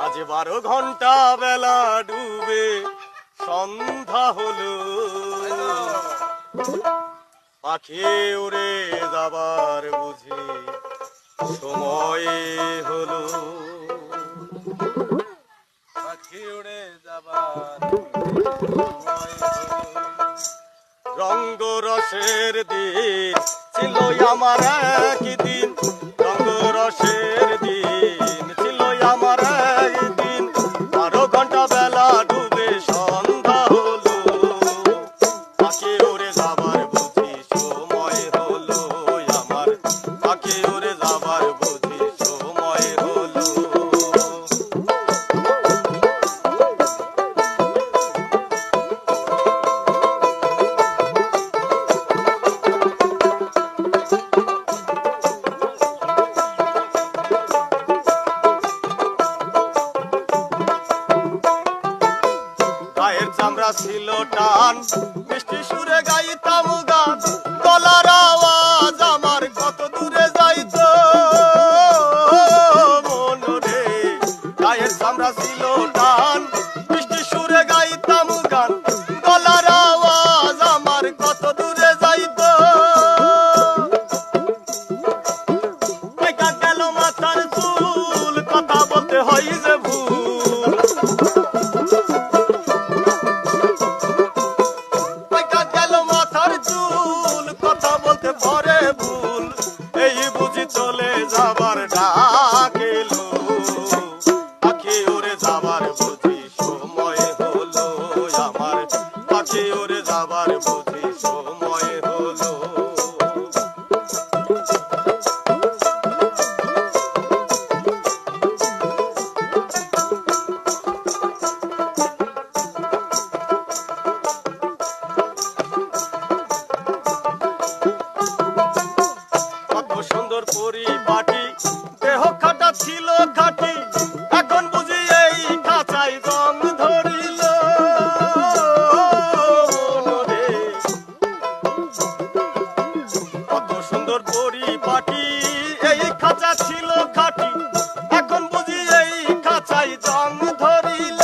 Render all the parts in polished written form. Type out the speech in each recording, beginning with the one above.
আজ 12 ঘন্টা বেলা ডুবে সন্ধ্যা হলো, পাখি উড়ে যাবার বুঝি সময় হলো, পাখি উড়ে যাবার সময় হলো। রঙ্গ রসের দিন ছিল আমার একদিন, রঙ্গ রসের দিন ছিল আমার একদিন, 12 ঘন্টা বেলা ডুবে সন্ধ্যা হলো, পাখি উড়ে যাবার বুঝি সময় হলো আমার, পাখি উড়ে যাবার বুঝি সময় হলো। গায়ের চামড়া ছিল টান, মিষ্টি সুরে গাইতাম গান, গলার আওয়াজ আমার কত দূরে যাইতো মন রে। গায়ের চামড়া ছিল টান, মিষ্টি সুরে গাইতাম গান, গলার আওয়াজ আমার কত দূরে যাইতো। গেল মাথার চুল, কথা বলতে হয় যে ভুল, কথা বলতে পরে ভুল, এই বুঝি চলে যাবার ডাক এলো, পাখি উড়ে যাবার বুঝি সময় হলো আমার, পাখি উড়ে যাবার বুঝি সময় হলো। সুন্দর পরিপাটি, দেহ খাটা ছিল খাটি, এখন বুঝি এই খাঁচাই জং ধরিল রে। কত সুন্দর পরিপাটি, এই খাঁচা ছিল খাটি, এখন বুঝি এই খাঁচাই জং ধরিল।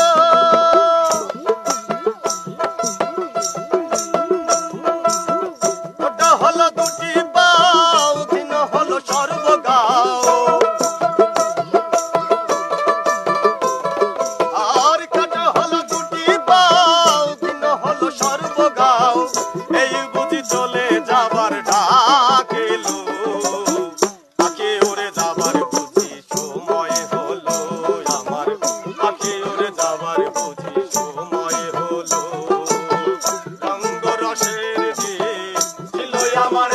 ওটা হলো দুটি পাও, হলো সর্বগাও, আর কাটা হলো দুটি পাও, দিন হলো সর্বগাও, এই বুঝি চলে যাবার ডাক এলো, পাখি উড়ে যাবার বুঝি সময় হলো আমার, পাখি উড়ে যাবার বুঝি সময় হলো। রঙ্গ রসের দিন ছিল আমার